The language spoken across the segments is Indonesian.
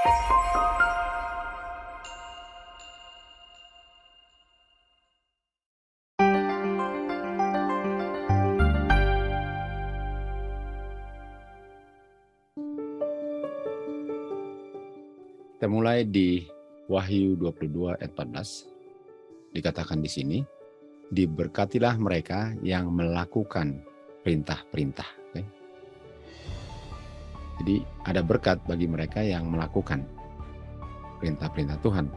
Kita mulai di Wahyu 22 ayat 14. Dikatakan di sini, diberkatilah mereka yang melakukan perintah-perintah. Okay? Jadi ada berkat bagi mereka yang melakukan perintah-perintah Tuhan.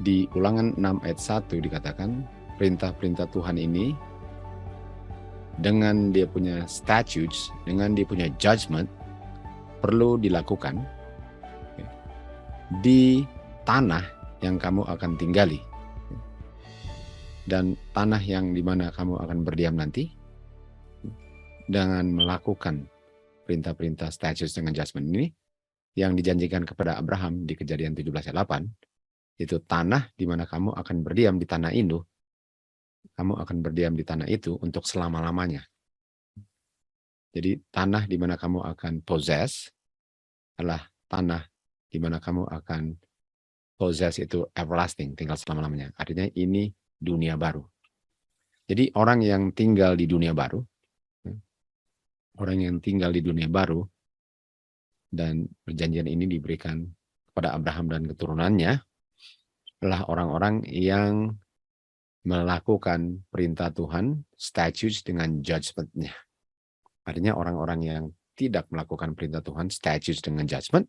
Di Ulangan 6 ayat 1 dikatakan, perintah-perintah Tuhan ini dengan dia punya statutes, dengan dia punya judgment, perlu dilakukan di tanah yang kamu akan tinggali. Dan tanah yang dimana kamu akan berdiam nanti, dengan melakukan perintah-perintah statutes dengan judgment ini, yang dijanjikan kepada Abraham di Kejadian 17 ayat 8, itu tanah dimana kamu akan berdiam di tanah itu, kamu akan berdiam di tanah itu untuk selama-lamanya. Jadi tanah dimana kamu akan possess adalah tanah dimana kamu akan possess itu everlasting, tinggal selama-lamanya. Artinya ini dunia baru. Jadi orang yang tinggal di dunia baru, dan perjanjian ini diberikan kepada Abraham dan keturunannya, adalah orang-orang yang melakukan perintah Tuhan, statutes dengan judgment-nya. Artinya orang-orang yang tidak melakukan perintah Tuhan, statutes dengan judgment,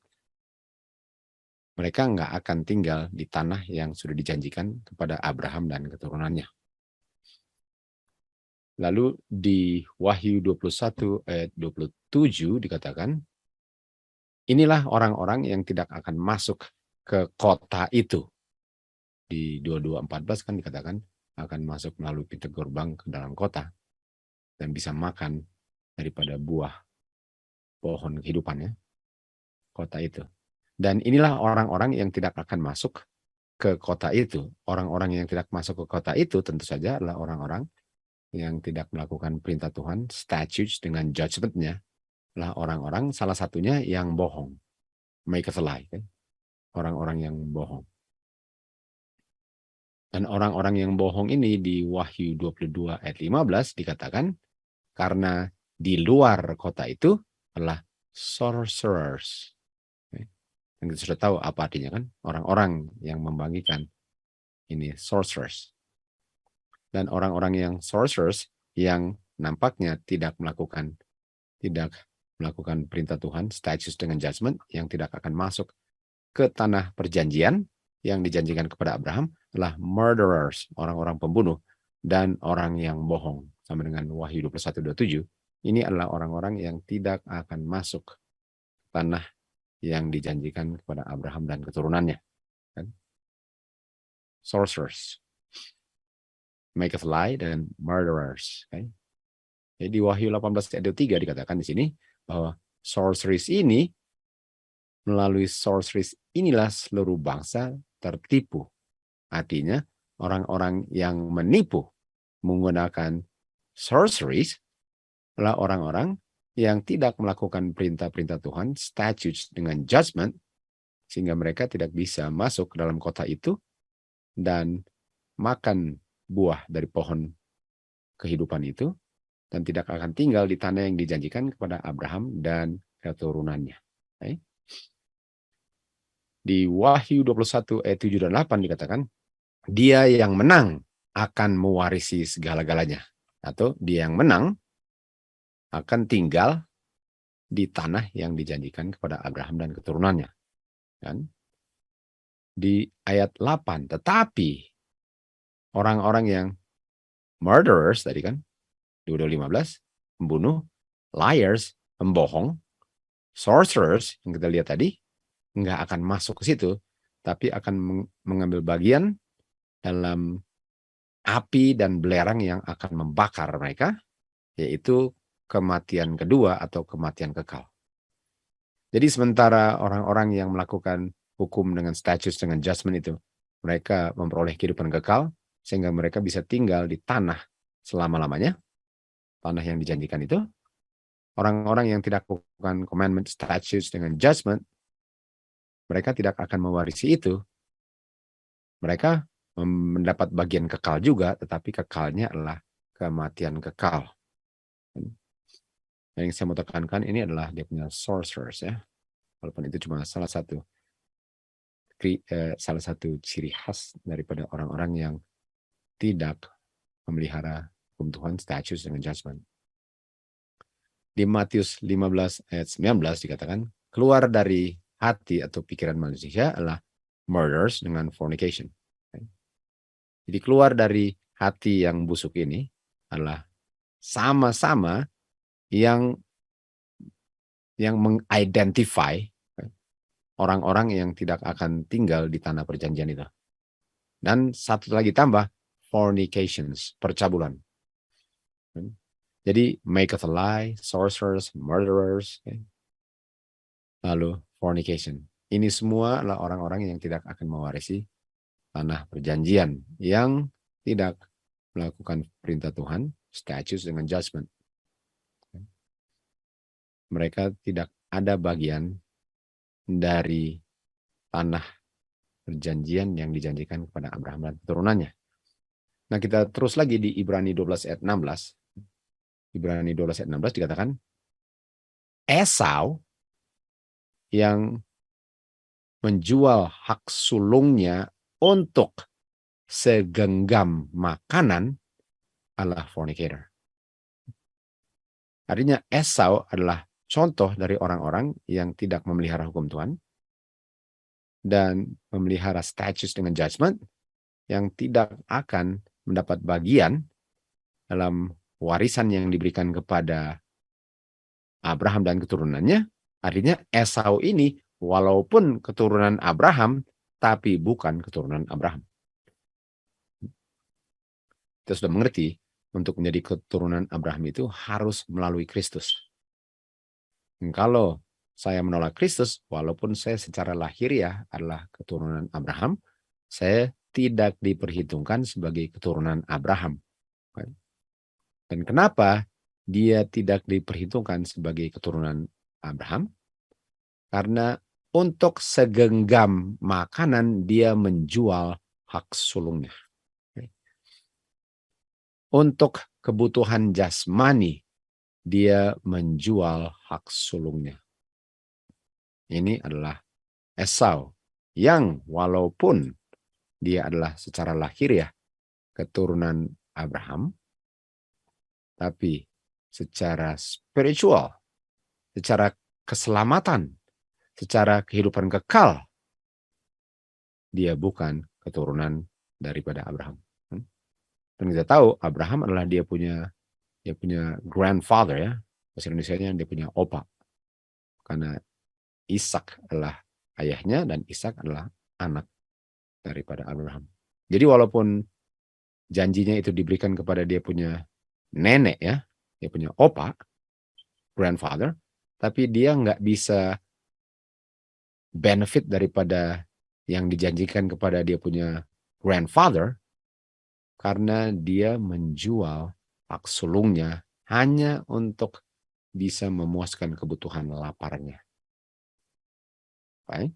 mereka nggak akan tinggal di tanah yang sudah dijanjikan kepada Abraham dan keturunannya. Lalu di Wahyu 21 ayat 27 dikatakan, inilah orang-orang yang tidak akan masuk ke kota itu. Di 22:14 kan dikatakan akan masuk melalui pintu gerbang ke dalam kota dan bisa makan daripada buah pohon kehidupannya, kota itu. Dan inilah orang-orang yang tidak akan masuk ke kota itu. Orang-orang yang tidak masuk ke kota itu tentu saja adalah orang-orang yang tidak melakukan perintah Tuhan, statutes dengan judgment-nya, adalah orang-orang salah satunya yang bohong. Make a lie. Kan? Orang-orang yang bohong. Dan orang-orang yang bohong ini di Wahyu 22 ayat 15 dikatakan, karena di luar kota itu adalah sorcerers. Dan kita sudah tahu apa artinya kan? Orang-orang yang membagikan ini sorcerers. Dan orang-orang yang sorcerers yang nampaknya tidak melakukan perintah Tuhan, statutes dengan judgment, yang tidak akan masuk ke tanah perjanjian yang dijanjikan kepada Abraham adalah murderers, orang-orang pembunuh, dan orang yang bohong. Sama dengan Wahyu 21:27, ini adalah orang-orang yang tidak akan masuk tanah yang dijanjikan kepada Abraham dan keturunannya. Kan? Sorcerers, make a lie, dan murderers. Okay? Jadi di Wahyu 18 ayat 3 dikatakan di sini bahwa sorceries ini, melalui sorceries inilah seluruh bangsa tertipu. Artinya orang-orang yang menipu menggunakan sorceries adalah orang-orang yang tidak melakukan perintah-perintah Tuhan, statutes dengan judgment, sehingga mereka tidak bisa masuk ke dalam kota itu dan makan buah dari pohon kehidupan itu, dan tidak akan tinggal di tanah yang dijanjikan kepada Abraham dan keturunannya. Okay? Di Wahyu 21 ayat 7 dan 8 dikatakan, dia yang menang akan mewarisi segala-galanya. Atau dia yang menang akan tinggal di tanah yang dijanjikan kepada Abraham dan keturunannya. Kan? Di ayat 8, tetapi orang-orang yang murderers tadi kan, 22:15, pembunuh, liars, pembohong, sorcerers yang kita lihat tadi, nggak akan masuk ke situ, tapi akan mengambil bagian dalam api dan belerang yang akan membakar mereka, yaitu kematian kedua atau kematian kekal. Jadi sementara orang-orang yang melakukan hukum dengan statutes dengan judgment itu, mereka memperoleh kehidupan kekal, sehingga mereka bisa tinggal di tanah selama-lamanya, tanah yang dijanjikan itu. Orang-orang yang tidak melakukan commandment, statutes dengan judgment, mereka tidak akan mewarisi itu. Mereka mendapat bagian kekal juga, tetapi kekalnya adalah kematian kekal. Yang saya mau tekankan ini adalah dia punya sorcerers ya. Walaupun itu cuma salah satu ciri khas daripada orang-orang yang tidak memelihara hukum Tuhan, statutes, dengan judgment. Di Matius 15 ayat 19 dikatakan, keluar dari hati atau pikiran manusia adalah murders dengan fornication. Jadi keluar dari hati yang busuk ini adalah sama-sama yang mengidentify orang-orang yang tidak akan tinggal di tanah perjanjian itu. Dan satu lagi tambah, fornications, percabulan. Jadi maketh a lie, sorcerers, murderers, lalu fornication. Ini semua adalah orang-orang yang tidak akan mewarisi tanah perjanjian, yang tidak melakukan perintah Tuhan, statutes dengan judgment. Mereka tidak ada bagian dari tanah perjanjian yang dijanjikan kepada Abraham dan keturunannya. Nah, kita terus lagi di Ibrani 12 ayat 16. Ibrani 12 ayat 16 dikatakan, Esau yang menjual hak sulungnya untuk segenggam makanan adalah fornicator. Artinya Esau adalah contoh dari orang-orang yang tidak memelihara hukum Tuhan dan memelihara statutes dengan judgment, yang tidak akan mendapat bagian dalam warisan yang diberikan kepada Abraham dan keturunannya. Artinya Esau ini walaupun keturunan Abraham, tapi bukan keturunan Abraham. Kita sudah mengerti, untuk menjadi keturunan Abraham itu harus melalui Kristus. Dan kalau saya menolak Kristus, walaupun saya secara lahiriah adalah keturunan Abraham, saya tidak diperhitungkan sebagai keturunan Abraham. Dan kenapa dia tidak diperhitungkan sebagai keturunan Abraham? Karena untuk segenggam makanan dia menjual hak sulungnya. Untuk kebutuhan jasmani dia menjual hak sulungnya. Ini adalah Esau yang walaupun dia adalah secara lahiriah keturunan Abraham, tapi secara spiritual, secara keselamatan, secara kehidupan kekal, dia bukan keturunan daripada Abraham. Dan kita tahu Abraham adalah dia punya grandfather ya, bahasa Indonesianya dia punya opa. Karena Ishak adalah ayahnya dan Ishak adalah anak daripada Abraham. Jadi walaupun janjinya itu diberikan kepada dia punya nenek ya, dia punya opa, grandfather, tapi dia nggak bisa benefit daripada yang dijanjikan kepada dia punya grandfather karena dia menjual hak sulungnya hanya untuk bisa memuaskan kebutuhan laparnya. Baik.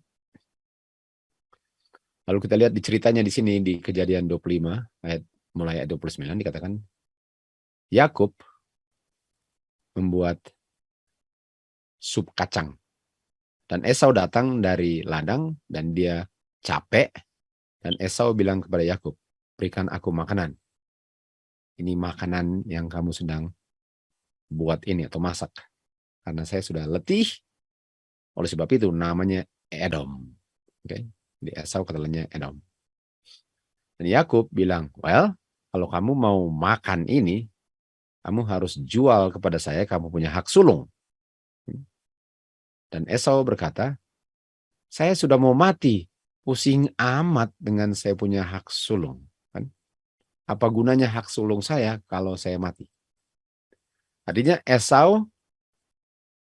Lalu kita lihat di ceritanya di sini di Kejadian 25 mulai ayat 29 dikatakan Yakub membuat sup kacang. Dan Esau datang dari ladang dan dia capek. Dan Esau bilang kepada Yakub, berikan aku makanan. Ini makanan yang kamu sedang buat ini atau masak. Karena saya sudah letih. Oleh sebab itu namanya Edom. Oke. Di Esau katanya Edom. Dan Yakub bilang, well, kalau kamu mau makan ini, kamu harus jual kepada saya, kamu punya hak sulung. Dan Esau berkata, saya sudah mau mati, pusing amat dengan saya punya hak sulung. Apa gunanya hak sulung saya kalau saya mati? Artinya Esau,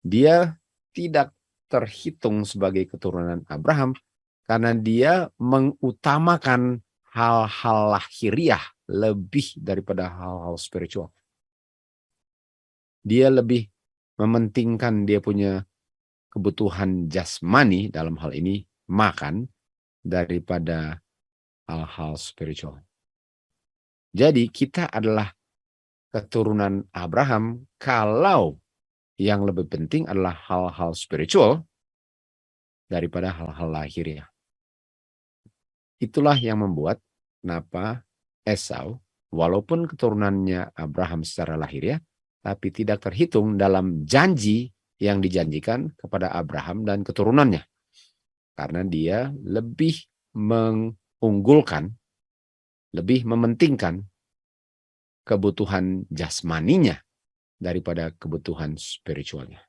dia tidak terhitung sebagai keturunan Abraham karena dia mengutamakan hal-hal lahiriah lebih daripada hal-hal spiritual. Dia lebih mementingkan dia punya kebutuhan jasmani, dalam hal ini makan daripada hal-hal spiritual. Jadi kita adalah keturunan Abraham kalau yang lebih penting adalah hal-hal spiritual daripada hal-hal lahiriah. Itulah yang membuat kenapa Esau, walaupun keturunannya Abraham secara lahiriah, tapi tidak terhitung dalam janji yang dijanjikan kepada Abraham dan keturunannya. Karena dia lebih mengunggulkan, lebih mementingkan kebutuhan jasmaninya daripada kebutuhan spiritualnya.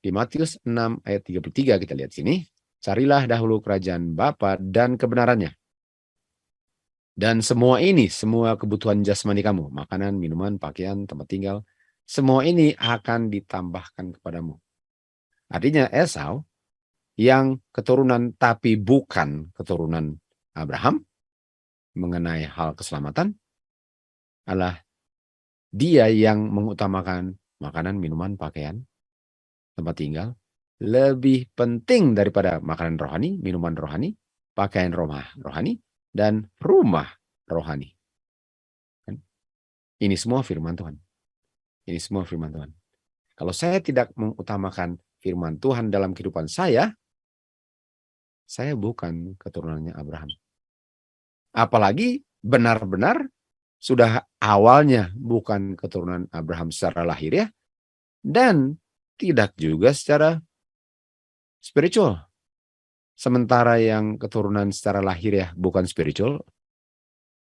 Di Matius 6 ayat 33 kita lihat sini. Carilah dahulu kerajaan Bapa dan kebenarannya. Dan semua ini, semua kebutuhan jasmani kamu, makanan, minuman, pakaian, tempat tinggal, semua ini akan ditambahkan kepadamu. Artinya Esau yang keturunan tapi bukan keturunan Abraham mengenai hal keselamatan adalah dia yang mengutamakan makanan, minuman, pakaian, tempat tinggal, lebih penting daripada makanan rohani, minuman rohani, pakaian rohani, dan rumah rohani. Ini semua firman Tuhan. Ini semua firman Tuhan. Kalau saya tidak mengutamakan firman Tuhan dalam kehidupan saya bukan keturunannya Abraham. Apalagi benar-benar sudah awalnya bukan keturunan Abraham secara lahiriah dan tidak juga secara spiritual. Sementara yang keturunan secara lahiriah bukan spiritual,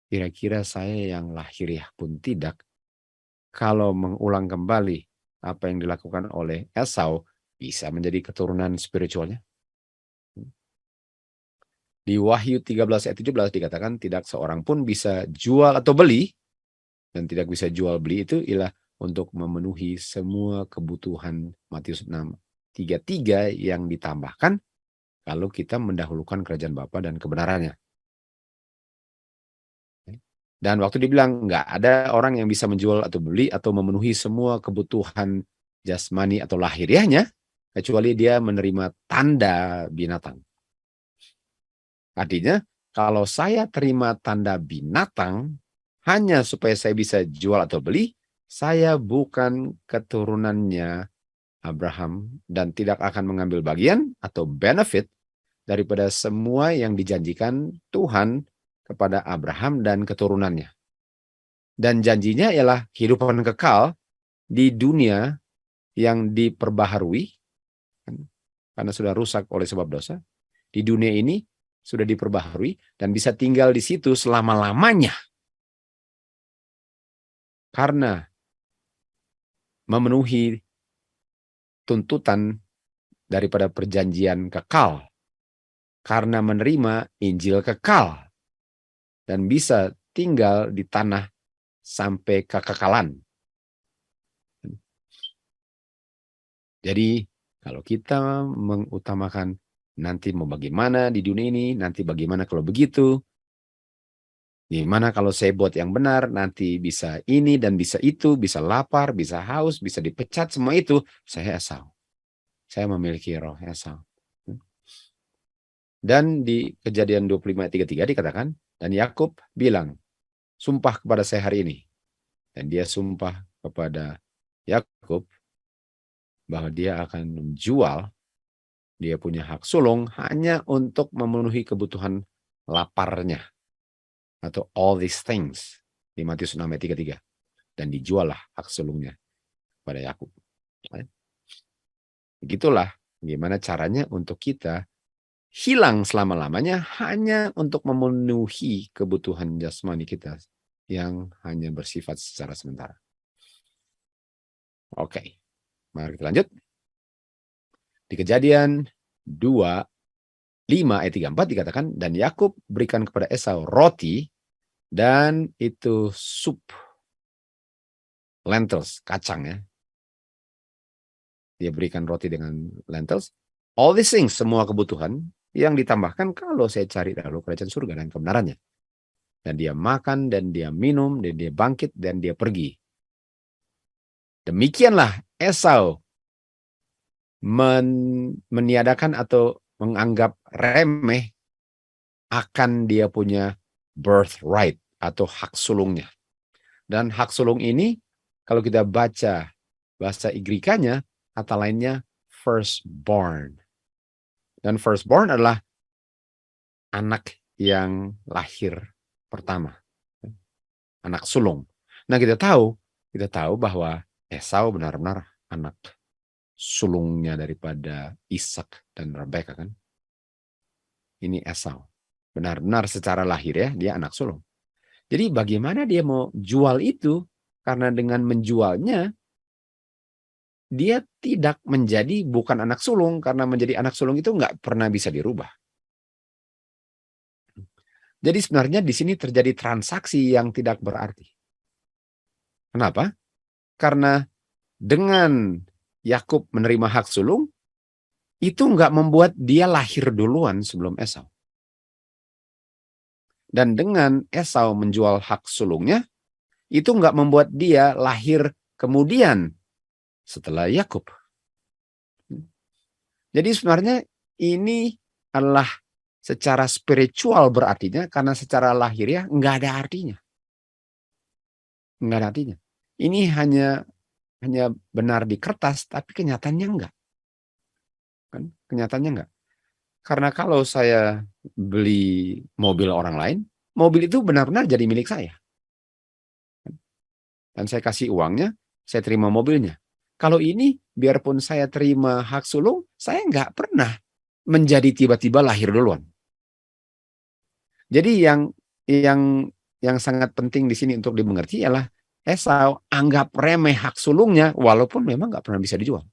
kira-kira saya yang lahiriah pun tidak. Kalau mengulang kembali apa yang dilakukan oleh Esau, bisa menjadi keturunan spiritualnya. Di Wahyu 13 ayat 17 dikatakan tidak seorang pun bisa jual atau beli, dan tidak bisa jual beli itu ialah untuk memenuhi semua kebutuhan Matius 6:33 yang ditambahkan kalau kita mendahulukan kerajaan Bapa dan kebenarannya. Dan waktu dibilang nggak ada orang yang bisa menjual atau beli atau memenuhi semua kebutuhan jasmani atau lahiriahnya, kecuali dia menerima tanda binatang. Artinya, kalau saya terima tanda binatang, hanya supaya saya bisa jual atau beli, saya bukan keturunannya Abraham dan tidak akan mengambil bagian atau benefit daripada semua yang dijanjikan Tuhan kepada Abraham dan keturunannya. Dan janjinya ialah kehidupan kekal di dunia yang diperbaharui, karena sudah rusak oleh sebab dosa. Di dunia ini sudah diperbaharui dan bisa tinggal di situ selama-lamanya. Karena memenuhi tuntutan daripada perjanjian kekal, karena menerima Injil kekal, dan bisa tinggal di tanah sampai kekekalan. Jadi kalau kita mengutamakan nanti mau bagaimana di dunia ini, nanti bagaimana kalau begitu, gimana kalau saya buat yang benar, nanti bisa ini dan bisa itu, bisa lapar, bisa haus, bisa dipecat, semua itu, saya Esau. Saya memiliki roh Esau. Dan di Kejadian 25:33 dikatakan, dan Yakub bilang, sumpah kepada saya hari ini. Dan dia sumpah kepada Yakub bahwa dia akan menjual, dia punya hak sulung hanya untuk memenuhi kebutuhan laparnya. Atau all these things. Di Matius 6:33. Dan dijuallah hak sulungnya pada Yakub. Begitulah gimana caranya untuk kita hilang selama-lamanya hanya untuk memenuhi kebutuhan jasmani kita yang hanya bersifat secara sementara. Oke, mari kita lanjut. Di Kejadian 2:5 ayat 34 dikatakan, dan Yakub berikan kepada Esau roti dan itu sup lentils, kacang ya. Dia berikan roti dengan lentils. All these things, semua kebutuhan yang ditambahkan kalau saya cari dahulu kerajaan surga dan kebenarannya. Dan dia makan, dan dia minum, dan dia bangkit, dan dia pergi. Demikianlah Esau meniadakan atau menganggap remeh akan dia punya birthright atau hak sulungnya. Dan hak sulung ini kalau kita baca bahasa Inggrisnya, kata lainnya firstborn. Dan firstborn adalah anak yang lahir pertama, anak sulung. Nah, kita tahu bahwa Esau benar-benar anak sulungnya daripada Ishak dan Rebeka kan. Ini Esau. Benar-benar secara lahir ya, dia anak sulung. Jadi bagaimana dia mau jual itu? Karena dengan menjualnya, dia tidak menjadi bukan anak sulung. Karena menjadi anak sulung itu nggak pernah bisa dirubah. Jadi sebenarnya di sini terjadi transaksi yang tidak berarti. Kenapa? Karena dengan Yakub menerima hak sulung, itu nggak membuat dia lahir duluan sebelum Esau. Dan dengan Esau menjual hak sulungnya, itu nggak membuat dia lahir kemudian setelah Yakub. Jadi sebenarnya ini adalah secara spiritual berartinya, karena secara lahiriah nggak ada artinya. Nggak ada artinya. Ini hanya benar di kertas, tapi kenyataannya enggak. Kan? Kenyataannya enggak. Karena kalau saya beli mobil orang lain, mobil itu benar-benar jadi milik saya. Dan saya kasih uangnya, saya terima mobilnya. Kalau ini, biarpun saya terima hak sulung, saya nggak pernah menjadi tiba-tiba lahir duluan. Jadi yang sangat penting di sini untuk dimengerti ialah Esau anggap remeh hak sulungnya, walaupun memang nggak pernah bisa dijual.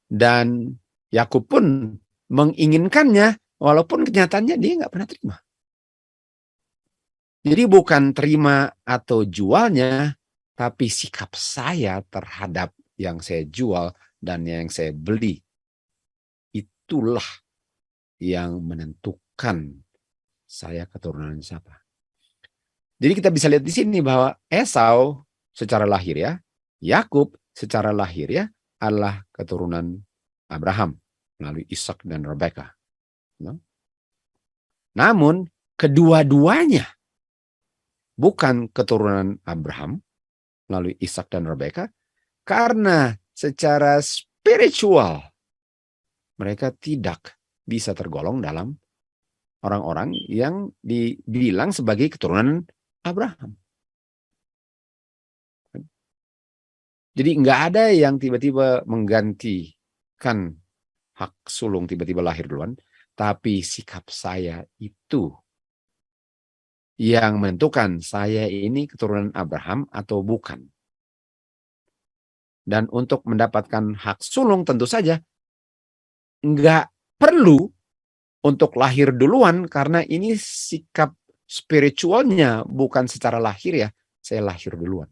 Dan Yakub pun menginginkannya, walaupun kenyataannya dia nggak pernah terima. Jadi bukan terima atau jualnya, tapi sikap saya terhadap yang saya jual dan yang saya beli. Itulah yang menentukan saya keturunan siapa. Jadi kita bisa lihat di sini bahwa Esau secara lahir ya, Yakub secara lahir ya adalah keturunan Abraham melalui Ishak dan Rebeka. Namun kedua-duanya bukan keturunan Abraham melalui Ishak dan Rebeka, karena secara spiritual mereka tidak bisa tergolong dalam orang-orang yang dibilang sebagai keturunan Abraham. Jadi nggak ada yang tiba-tiba menggantikan hak sulung tiba-tiba lahir duluan, tapi sikap saya itu yang menentukan saya ini keturunan Abraham atau bukan. Dan untuk mendapatkan hak sulung tentu saja nggak perlu untuk lahir duluan, karena ini sikap spiritualnya bukan secara lahir ya, saya lahir duluan.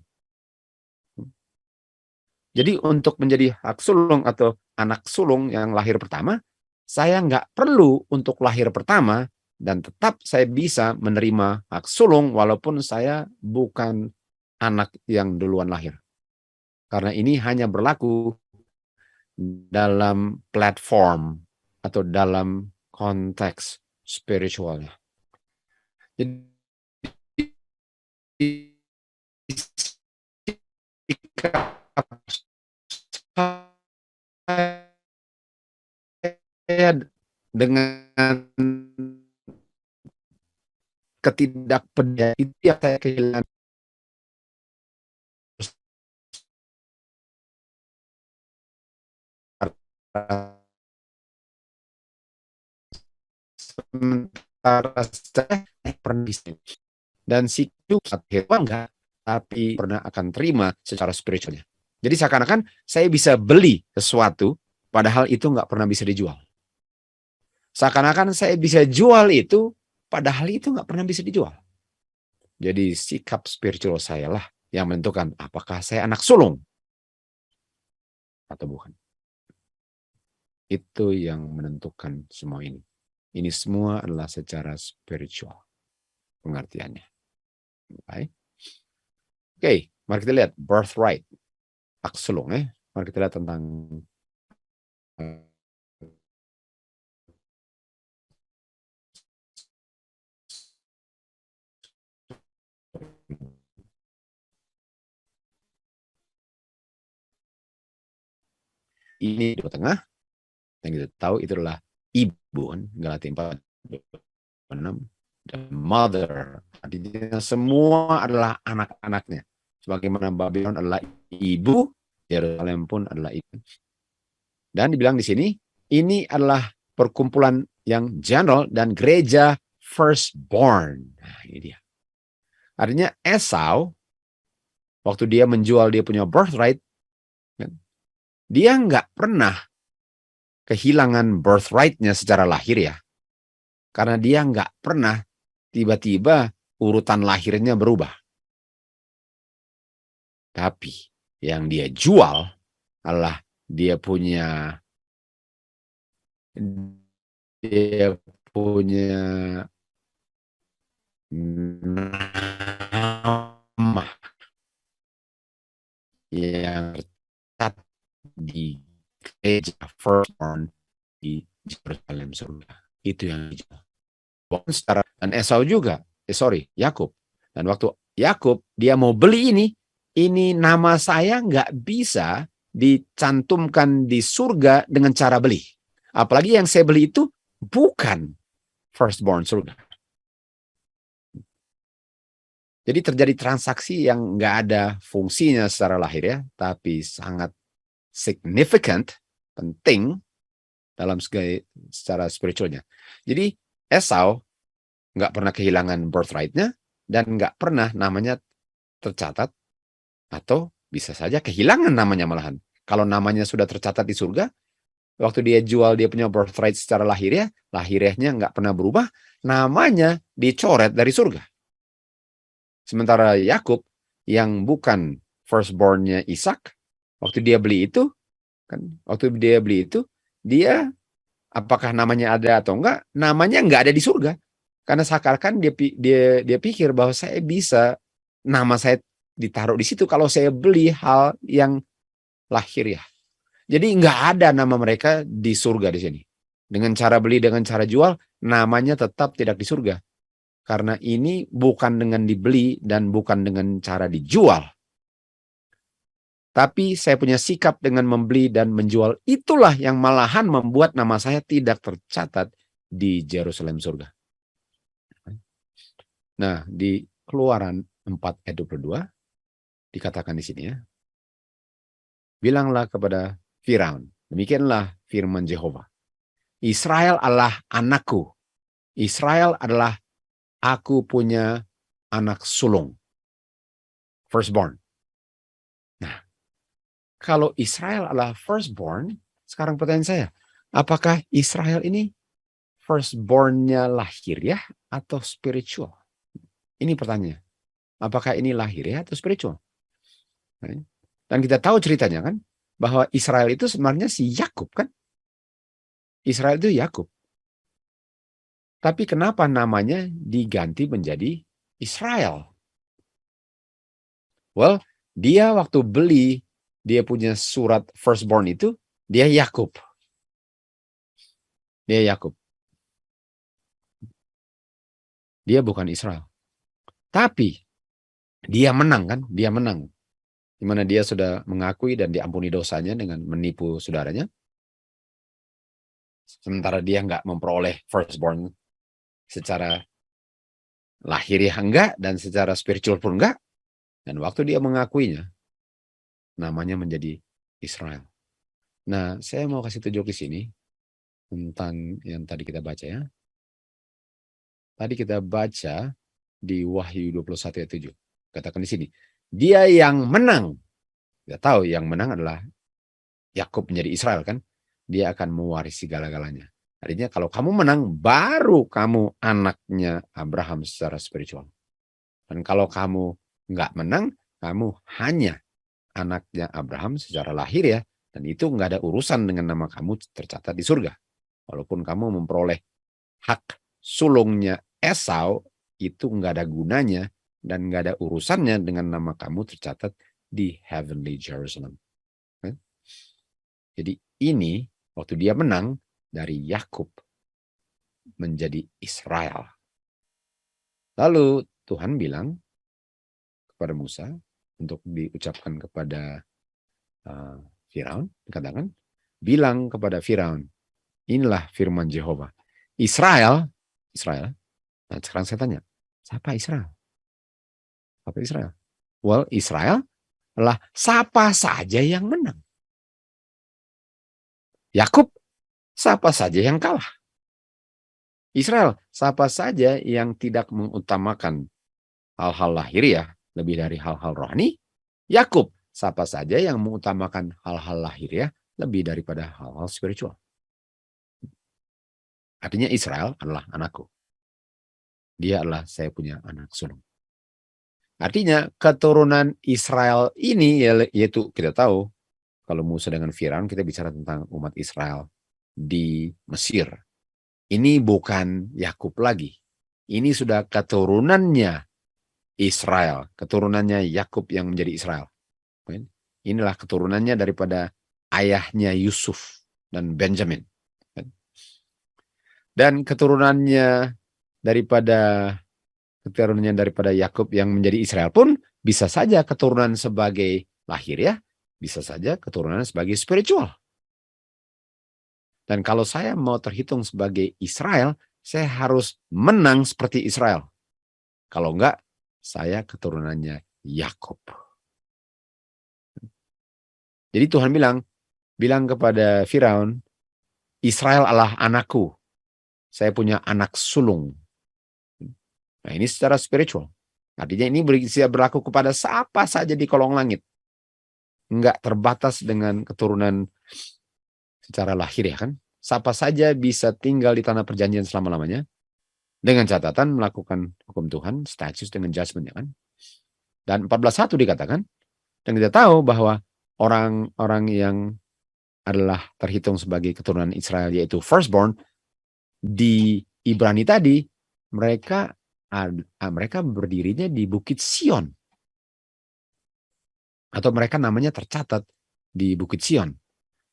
Jadi untuk menjadi hak sulung atau anak sulung yang lahir pertama, saya nggak perlu untuk lahir pertama dan tetap saya bisa menerima hak sulung walaupun saya bukan anak yang duluan lahir. Karena ini hanya berlaku dalam platform atau dalam konteks spiritualnya. Jadi saya dengan ketidakpedulian itu yang saya kehilangan. Sementara saya pernah bisnis dan situ enggak, tapi pernah akan terima secara spiritualnya. Jadi seakan-akan saya bisa beli sesuatu padahal itu nggak pernah bisa dijual. Seakan-akan saya bisa jual itu padahal itu nggak pernah bisa dijual. Jadi sikap spiritual saya lah yang menentukan apakah saya anak sulung atau bukan. Itu yang menentukan semua ini. Ini semua adalah secara spiritual pengertiannya. Baik. Oke, mari kita lihat birthright, hak sulung. Mari kita lihat tentang ini di tengah, yang kita tahu itu adalah ibu, kan? Galatia 4:26. The mother, artinya semua adalah anak-anaknya. Sebagaimana Babylon adalah ibu, Yerusalem pun adalah ibu. Dan dibilang di sini, ini adalah perkumpulan yang general dan gereja firstborn. Nah, ini dia. Artinya Esau, waktu dia menjual dia punya birthright, dia nggak pernah kehilangan birthright-nya secara lahir ya. Karena dia nggak pernah tiba-tiba urutan lahirnya berubah. Tapi yang dia jual adalah dia punya nama yang tercatat di gereja firstborn di Yerusalem surga. Itu yang dijual. Secara dan Esau juga, Yakub. Dan waktu Yakub dia mau beli ini nama saya nggak bisa dicantumkan di surga dengan cara beli. Apalagi yang saya beli itu bukan firstborn surga. Jadi terjadi transaksi yang nggak ada fungsinya secara lahir ya, tapi sangat significant, penting dalam secara spiritualnya. Jadi Esau nggak pernah kehilangan birthright-nya dan nggak pernah namanya tercatat, atau bisa saja kehilangan namanya malahan. Kalau namanya sudah tercatat di surga, waktu dia jual dia punya birthright secara lahiriahnya nggak pernah berubah, namanya dicoret dari surga. Sementara Yakub yang bukan firstborn-nya Ishak, waktu dia beli itu, dia apakah namanya ada atau enggak, namanya enggak ada di surga. Karena seakan-akan dia pikir bahwa saya bisa, nama saya ditaruh di situ kalau saya beli hal yang lahir ya. Jadi enggak ada nama mereka di surga di sini. Dengan cara beli, dengan cara jual, namanya tetap tidak di surga. Karena ini bukan dengan dibeli dan bukan dengan cara dijual. Tapi saya punya sikap dengan membeli dan menjual. Itulah yang malahan membuat nama saya tidak tercatat di Yerusalem surga. Nah, di Keluaran 4 ayat 22 dikatakan di sini ya. Bilanglah kepada Firaun, demikianlah firman Yehova. Israel adalah anakku. Israel adalah aku punya anak sulung. Firstborn. Nah, kalau Israel adalah firstborn, sekarang pertanyaan saya, apakah Israel ini firstborn-nya lahir ya atau spiritual? Ini pertanyaan. Apakah ini lahir ya atau spiritual? Dan kita tahu ceritanya kan, bahwa Israel itu sebenarnya si Yakub kan? Israel itu Yakub. Tapi kenapa namanya diganti menjadi Israel? Well, dia waktu beli, dia punya surat firstborn itu, dia Yakub. Dia Yakub. Dia bukan Israel. Tapi dia menang kan? Dia menang. Di mana dia sudah mengakui dan diampuni dosanya dengan menipu saudaranya. Sementara dia nggak memperoleh firstborn secara lahiriah enggak dan secara spiritual pun enggak. Dan waktu dia mengakuinya, namanya menjadi Israel. Nah, saya mau kasih tunjuk di sini tentang yang tadi kita baca ya. Tadi kita baca di Wahyu 21 ayat 7. Katakan di sini, dia yang menang. Kita tahu yang menang adalah Yakub menjadi Israel kan. Dia akan mewarisi segala-galanya. Artinya kalau kamu menang, baru kamu anaknya Abraham secara spiritual. Dan kalau kamu nggak menang, kamu hanya anaknya Abraham secara lahir ya. Dan itu nggak ada urusan dengan nama kamu tercatat di surga. Walaupun kamu memperoleh hak sulungnya Esau, itu nggak ada gunanya dan nggak ada urusannya dengan nama kamu tercatat di Heavenly Jerusalem. Jadi ini waktu dia menang dari Yakub menjadi Israel. Lalu Tuhan bilang kepada Musa untuk diucapkan kepada Firaun, dikatakan, bilang kepada Firaun, inilah firman Yehova. Israel. Nah, sekarang saya tanya, siapa Israel? Apa Israel? Well, Israel adalah siapa saja yang menang. Yakub, siapa saja yang kalah. Israel, siapa saja yang tidak mengutamakan hal-hal lahiriah lebih dari hal-hal rohani. Yakub, siapa saja yang mengutamakan hal-hal lahiriah lebih daripada hal-hal spiritual. Artinya Israel adalah anakku. Dia adalah saya punya anak sulung. Artinya keturunan Israel ini yaitu kita tahu kalau Musa dengan Firaun kita bicara tentang umat Israel di Mesir. Ini bukan Yakub lagi. Ini sudah keturunannya Israel, keturunannya Yakub yang menjadi Israel. Inilah keturunannya daripada ayahnya Yusuf dan Benjamin. Dan keturunannya daripada Yakub yang menjadi Israel pun bisa saja keturunan sebagai lahiriah, bisa saja keturunan sebagai spiritual. Dan kalau saya mau terhitung sebagai Israel, saya harus menang seperti Israel. Kalau enggak, saya keturunannya Yakub. Jadi Tuhan bilang kepada Firaun, Israel adalah anakku. Saya punya anak sulung. Nah, ini secara spiritual. Artinya ini bisa berlaku kepada siapa saja di kolong langit. Enggak terbatas dengan keturunan secara lahir ya kan. Siapa saja bisa tinggal di tanah perjanjian selama-lamanya. Dengan catatan melakukan hukum Tuhan, status dengan judgment ya kan. Dan 14:1 dikatakan. Dan kita tahu bahwa orang-orang yang adalah terhitung sebagai keturunan Israel yaitu firstborn di Ibrani tadi, mereka berdirinya di Bukit Sion. Atau mereka namanya tercatat di Bukit Sion.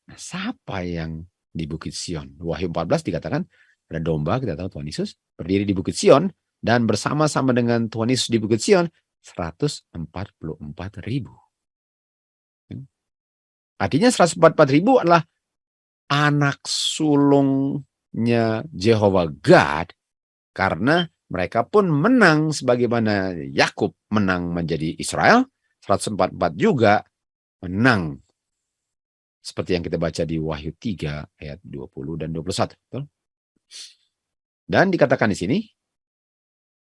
Nah, siapa yang di Bukit Sion? Wahyu 14 dikatakan ada domba, kita tahu Tuhan Yesus berdiri di Bukit Sion dan bersama-sama dengan Tuhan Yesus di Bukit Sion 144.000. Artinya 144.000 adalah anak sulungnya Jehovah God, karena mereka pun menang sebagaimana Yakub menang menjadi Israel. 144 juga menang seperti yang kita baca di Wahyu 3 ayat 20 dan 21. Betul? Dan dikatakan di sini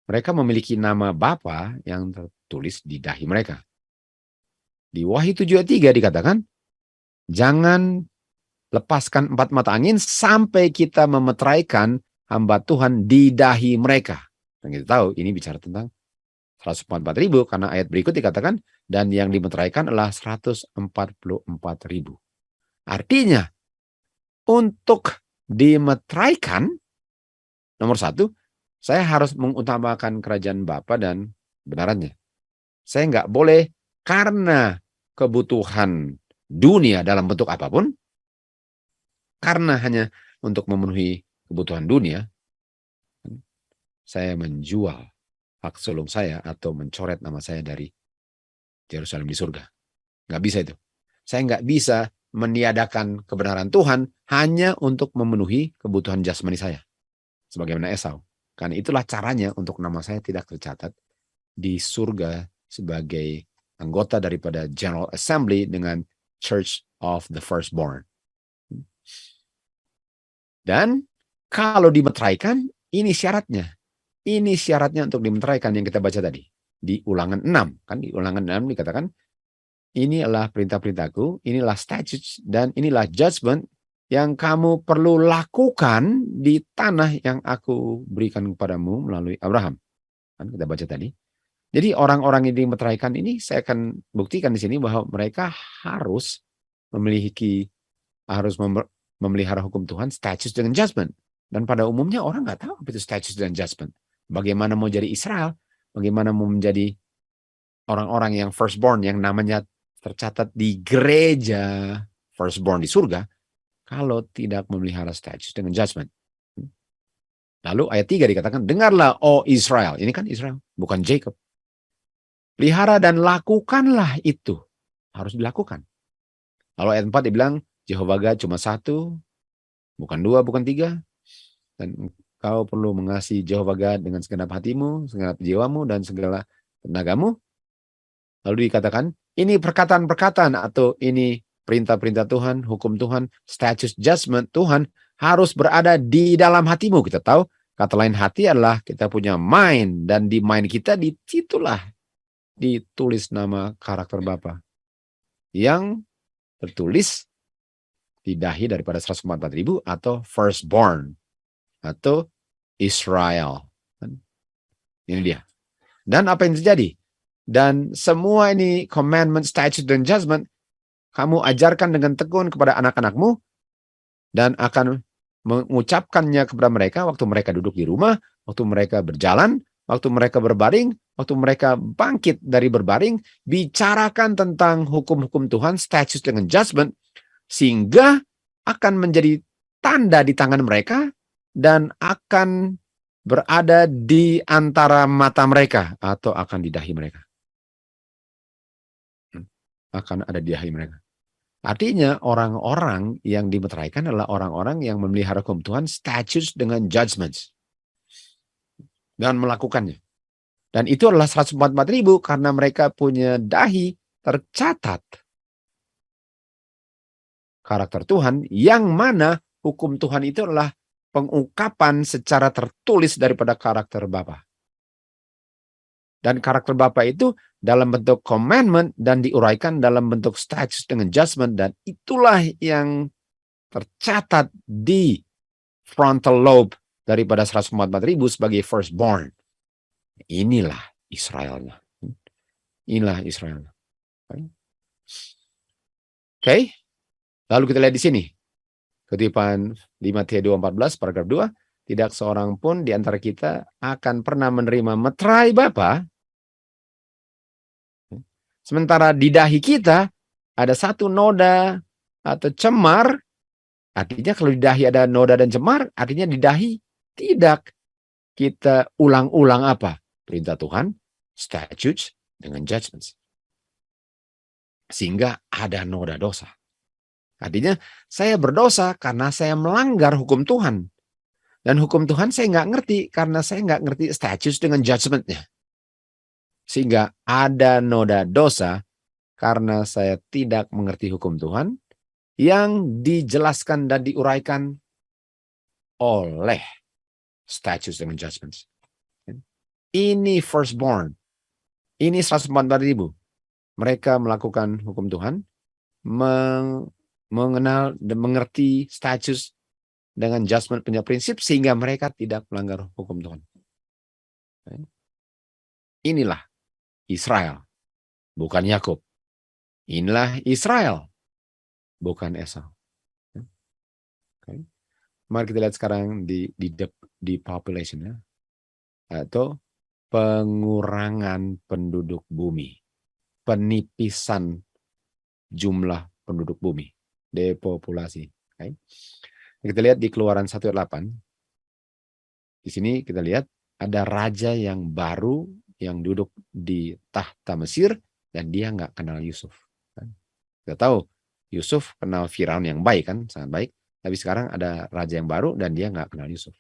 mereka memiliki nama Bapa yang tertulis di dahi mereka. Di Wahyu 7 ayat 3 dikatakan, jangan lepaskan 4 mata angin sampai kita memeteraikan hamba Tuhan di dahi mereka. Dan kita tahu ini bicara tentang 144.000 karena ayat berikut dikatakan dan yang dimeteraikan adalah 144.000. Artinya untuk dimeteraikan, nomor 1, saya harus mengutamakan kerajaan Bapa dan kebenarannya. Saya nggak boleh karena kebutuhan dunia dalam bentuk apapun, karena hanya untuk memenuhi kebutuhan dunia, saya menjual hak sulung saya atau mencoret nama saya dari Yerusalem di surga. Nggak bisa itu. Saya nggak bisa meniadakan kebenaran Tuhan hanya untuk memenuhi kebutuhan jasmani saya. Sebagaimana Esau. Karena itulah caranya untuk nama saya tidak tercatat di surga sebagai anggota daripada General Assembly dengan Church of the Firstborn. Dan kalau dimeteraikan, ini syaratnya. Ini syaratnya untuk dimeteraikan yang kita baca tadi. Di Ulangan 6. Kan di Ulangan 6 dikatakan, ini adalah perintah-perintahku, inilah statutes, dan inilah judgment yang kamu perlu lakukan di tanah yang aku berikan kepadamu melalui Abraham. Kan kita baca tadi. Jadi orang-orang yang dimeteraikan ini, saya akan buktikan di sini bahwa mereka harus memelihara hukum Tuhan, statutes dengan judgment. Dan pada umumnya orang nggak tahu apa itu statutes dan judgment. Bagaimana mau jadi Israel, bagaimana mau menjadi orang-orang yang firstborn, yang namanya tercatat di gereja firstborn di surga, kalau tidak memelihara statutes dengan judgment. Lalu ayat 3 dikatakan, dengarlah oh Israel. Ini kan Israel, bukan Jacob. Pelihara dan lakukanlah itu. Harus dilakukan. Lalu ayat 4 dibilang, Jehovah God cuma satu, bukan dua, bukan tiga. Dan kau perlu mengasihi Jehovah God dengan segenap hatimu, segenap jiwamu, dan segala tenagamu. Lalu dikatakan, ini perkataan-perkataan atau ini perintah-perintah Tuhan, hukum Tuhan, statutes judgment Tuhan harus berada di dalam hatimu. Kita tahu, kata lain hati adalah kita punya mind, dan di mind kita disitulah ditulis nama karakter Bapa yang tertulis di dahi daripada 144.000 atau firstborn atau Israel. Ini dia. Dan apa yang terjadi? Dan semua ini commandment, statute, dan judgment kamu ajarkan dengan tekun kepada anak-anakmu dan akan mengucapkannya kepada mereka waktu mereka duduk di rumah, waktu mereka berjalan, waktu mereka berbaring, waktu mereka bangkit dari berbaring. Bicarakan tentang hukum-hukum Tuhan, statute dengan judgment, sehingga akan menjadi tanda di tangan mereka dan akan berada di antara mata mereka atau akan di dahi mereka. Akan ada di dahi mereka. Artinya orang-orang yang dimeteraikan adalah orang-orang yang memelihara hukum Tuhan, statutes dengan judgments, dan melakukannya. Dan itu adalah 144.000 karena mereka punya dahi tercatat karakter Tuhan, yang mana hukum Tuhan itu adalah pengungkapan secara tertulis daripada karakter Bapa. Dan karakter Bapa itu dalam bentuk commandment dan diuraikan dalam bentuk statutes dengan judgment, dan itulah yang tercatat di frontal lobe daripada 144.000 sebagai firstborn. Inilah Israelnya. Inilah Israelnya. Oke. Lalu kita lihat di sini. Kutipan di Matius 2:14 paragraf 2, tidak seorang pun di antara kita akan pernah menerima meterai Bapa, sementara di dahi kita ada satu noda atau cemar. Artinya kalau di dahi ada noda dan cemar, artinya di dahi tidak kita ulang-ulang apa? Perintah Tuhan, statutes, dengan judgments. Sehingga ada noda dosa. Artinya saya berdosa karena saya melanggar hukum Tuhan. Dan hukum Tuhan saya nggak ngerti karena saya nggak ngerti statutes dengan judgment-nya. Sehingga ada noda dosa karena saya tidak mengerti hukum Tuhan yang dijelaskan dan diuraikan oleh statutes dengan judgments. Ini firstborn. Ini 144.000. Mereka melakukan hukum Tuhan, mengenal dan mengerti statutes dengan judgment punya prinsip, sehingga mereka tidak melanggar hukum Tuhan. Inilah Israel, bukan Yakub. Inilah Israel, bukan Esau. Mari kita lihat sekarang di population, ya, atau pengurangan penduduk bumi, penipisan jumlah penduduk bumi, depopulasi. Okay. Kita lihat di Keluaran 1:8. Di sini kita lihat ada raja yang baru yang duduk di tahta Mesir dan dia nggak kenal Yusuf. Kita tahu Yusuf kenal Firaun yang baik kan, sangat baik. Tapi sekarang ada raja yang baru dan dia nggak kenal Yusuf.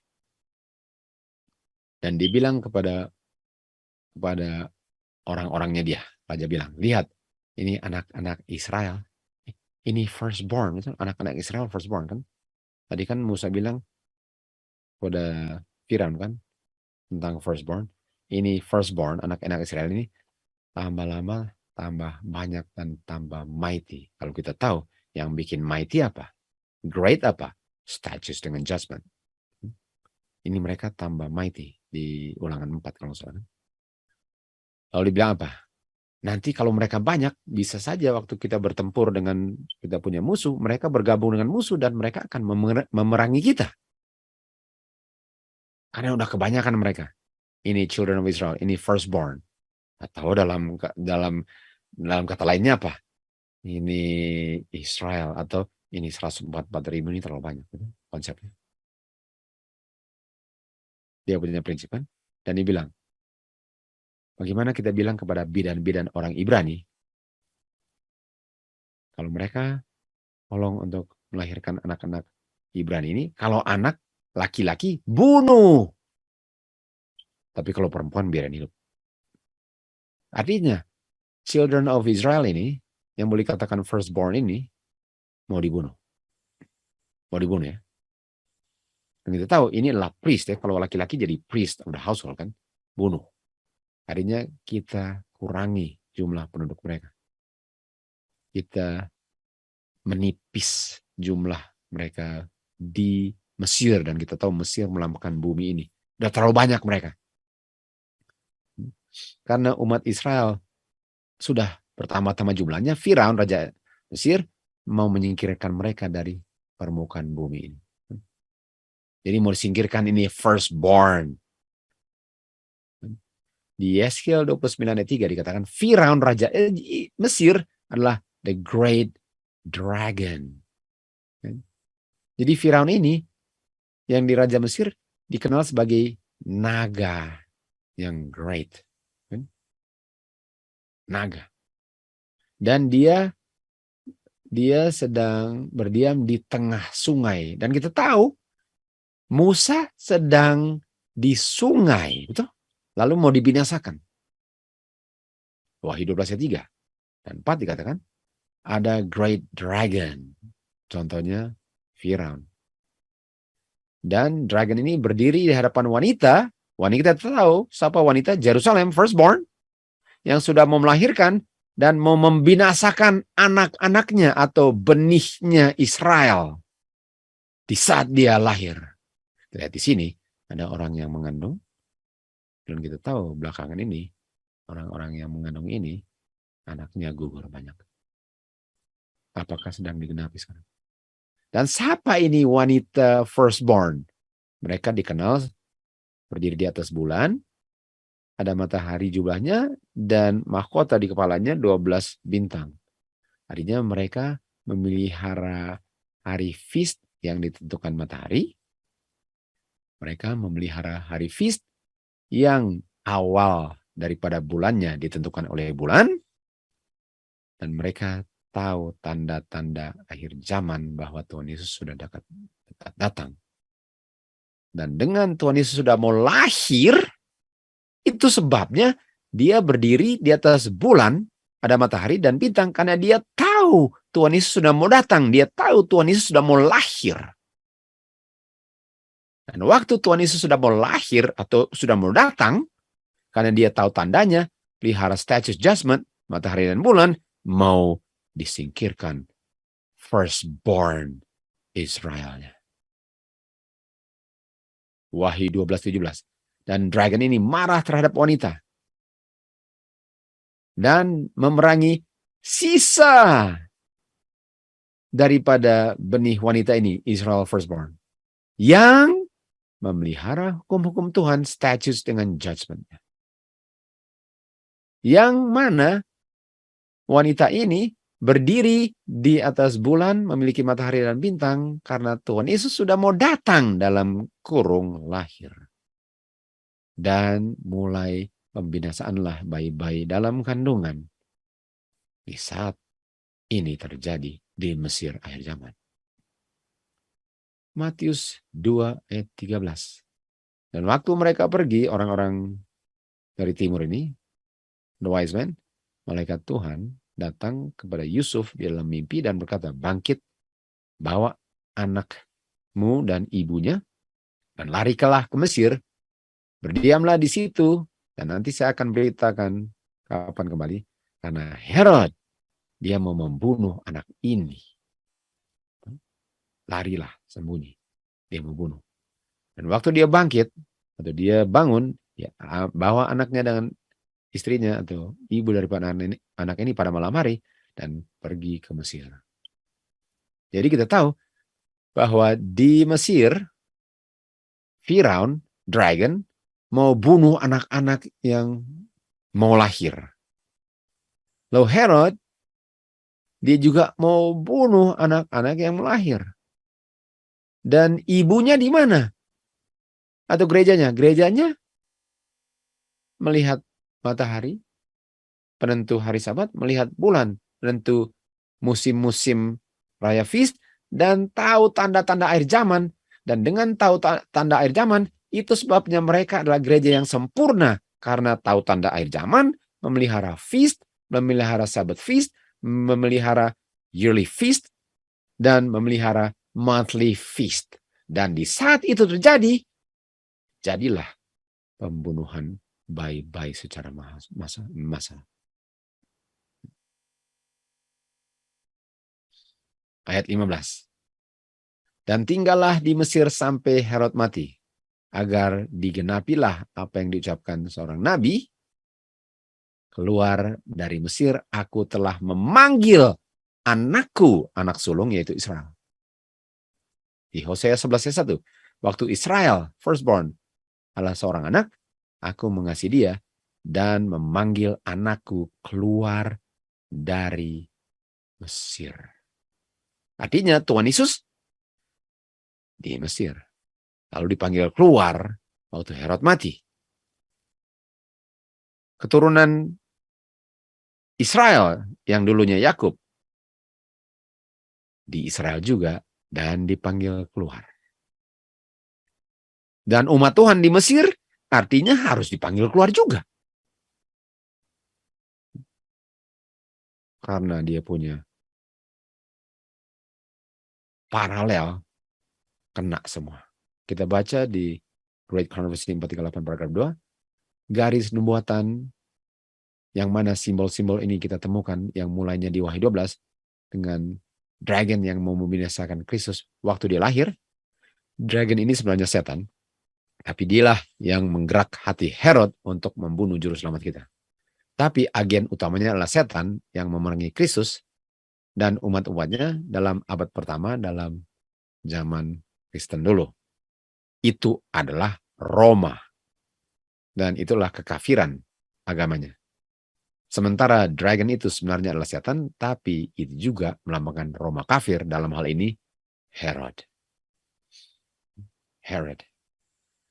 Dan dibilang kepada orang-orangnya dia, raja bilang, lihat ini anak-anak Israel, ini firstborn, anak-anak Israel firstborn kan. Tadi kan Musa bilang pada Firaun kan tentang firstborn. Ini firstborn, anak-anak Israel ini tambah lama, tambah banyak dan tambah mighty. Kalau kita tahu yang bikin mighty apa? Great apa? Statutes dengan judgment. Ini mereka tambah mighty di Ulangan 4 kalau salah. Lalu dibilang apa? Nanti kalau mereka banyak, bisa saja waktu kita bertempur dengan kita punya musuh, mereka bergabung dengan musuh dan mereka akan memerangi kita. Karena udah kebanyakan mereka. Ini children of Israel, ini firstborn. Atau dalam kata lainnya apa? Ini Israel atau ini 144.000 ini terlalu banyak konsepnya. Dia punya prinsip kan? Dan dia bilang, bagaimana kita bilang kepada bidan-bidan orang Ibrani, kalau mereka tolong untuk melahirkan anak-anak Ibrani ini. Kalau anak laki-laki, bunuh. Tapi kalau perempuan biarin hidup. Artinya, children of Israel ini, yang boleh katakan firstborn ini, mau dibunuh. Mau dibunuh ya. Dan kita tahu ini adalah priest ya. Kalau laki-laki jadi priest of the household kan. Bunuh. Artinya kita kurangi jumlah penduduk mereka. Kita menipis jumlah mereka di Mesir. Dan kita tahu Mesir melambangkan bumi ini. Udah terlalu banyak mereka. Karena umat Israel sudah pertama-tama jumlahnya, Firaun, Raja Mesir, mau menyingkirkan mereka dari permukaan bumi ini. Jadi mau disingkirkan ini firstborn. Di Yeskiel 29 ayat 3 dikatakan Firaun Raja Mesir adalah the great dragon. Jadi Firaun ini yang di Raja Mesir dikenal sebagai naga yang great. Naga. Dan dia sedang berdiam di tengah sungai. Dan kita tahu Musa sedang di sungai, betul? Lalu mau dibinasakan. Wahyu 12 ayat 3 dan 4 dikatakan ada great dragon. Contohnya Firaun. Dan dragon ini berdiri di hadapan wanita. Wanita tahu siapa wanita? Jerusalem, firstborn, yang sudah mau melahirkan dan mau membinasakan anak-anaknya atau benihnya Israel di saat dia lahir. Lihat di sini ada orang yang mengandung, dan kita tahu belakangan ini orang-orang yang mengandung ini anaknya gugur banyak. Apakah sedang digenapi sekarang? Dan siapa ini wanita firstborn? Mereka dikenal berdiri di atas bulan, ada matahari jubahnya, dan mahkota di kepalanya 12 bintang. Artinya mereka memelihara hari feast yang ditentukan matahari. Mereka memelihara hari feast yang awal daripada bulannya ditentukan oleh bulan. Dan mereka tahu tanda-tanda akhir zaman bahwa Tuhan Yesus sudah dekat datang. Dan dengan Tuhan Yesus sudah mau lahir, itu sebabnya dia berdiri di atas bulan, ada matahari dan bintang, karena dia tahu Tuhan Yesus sudah mau datang. Dia tahu Tuhan Yesus sudah mau lahir. Dan waktu Tuhan Yesus sudah mau lahir atau sudah mau datang, karena dia tahu tandanya, pelihara status judgment, matahari dan bulan, mau disingkirkan firstborn Israelnya. Wahyu 12:17. Dan dragon ini marah terhadap wanita. Dan memerangi sisa daripada benih wanita ini, Israel firstborn. Yang memelihara hukum-hukum Tuhan, statutes dengan judgment-nya. Yang mana wanita ini berdiri di atas bulan, memiliki matahari dan bintang, karena Tuhan Yesus sudah mau datang dalam kurung lahir. Dan mulai pembinasaanlah bayi-bayi dalam kandungan di saat ini terjadi di Mesir akhir zaman. Matius 2 ayat 13. Dan waktu mereka pergi, orang-orang dari timur ini, the wise men, malaikat Tuhan datang kepada Yusuf di dalam mimpi dan berkata, bangkit, bawa anakmu dan ibunya, dan larikalah ke Mesir, berdiamlah di situ, dan nanti saya akan beritakan kapan kembali, karena Herod, dia mau membunuh anak ini. Larilah, sembunyi, dia mau bunuh. Dan waktu dia bangkit, atau dia bangun, ya, bawa anaknya dengan istrinya atau ibu daripada anak ini pada malam hari dan pergi ke Mesir. Jadi kita tahu bahwa di Mesir, Firaun, dragon, mau bunuh anak-anak yang mau lahir. Lalu Herod, dia juga mau bunuh anak-anak yang mau lahir. Dan ibunya di mana? Atau gerejanya? Gerejanya melihat matahari, penentu hari Sabat, melihat bulan, penentu musim-musim raya feast, dan tahu tanda-tanda akhir zaman. Dan dengan tahu tanda akhir zaman, itu sebabnya mereka adalah gereja yang sempurna. Karena tahu tanda akhir zaman, memelihara feast, memelihara Sabbath feast, memelihara yearly feast, dan memelihara monthly feast. Dan di saat itu terjadi, jadilah pembunuhan bayi-bayi secara massal. Ayat 15. Dan tinggallah di Mesir sampai Herod mati, agar digenapilah apa yang diucapkan seorang nabi, keluar dari Mesir, aku telah memanggil anakku, anak sulung, yaitu Israel. Di Hosea 11:1, waktu Israel, firstborn, adalah seorang anak, aku mengasihi dia dan memanggil anakku keluar dari Mesir. Artinya Tuhan Yesus di Mesir. Lalu dipanggil keluar waktu Herod mati. Keturunan Israel yang dulunya Yakub di Israel juga dan dipanggil keluar. Dan umat Tuhan di Mesir artinya harus dipanggil keluar juga. Karena dia punya paralel, kena semua. Kita baca di Great Controversy 438 paragraf 2, garis nubuatan yang mana simbol-simbol ini kita temukan yang mulainya di Wahyu 12 dengan dragon yang mau membinasakan Kristus waktu dia lahir. Dragon ini sebenarnya setan, tapi dialah yang menggerak hati Herod untuk membunuh juru selamat kita. Tapi agen utamanya adalah setan yang memerangi Kristus dan umat-umatnya dalam abad pertama dalam zaman Kristen dulu. Itu adalah Roma. Dan itulah kekafiran agamanya. Sementara dragon itu sebenarnya adalah setan, tapi itu juga melambangkan Roma kafir, dalam hal ini Herod.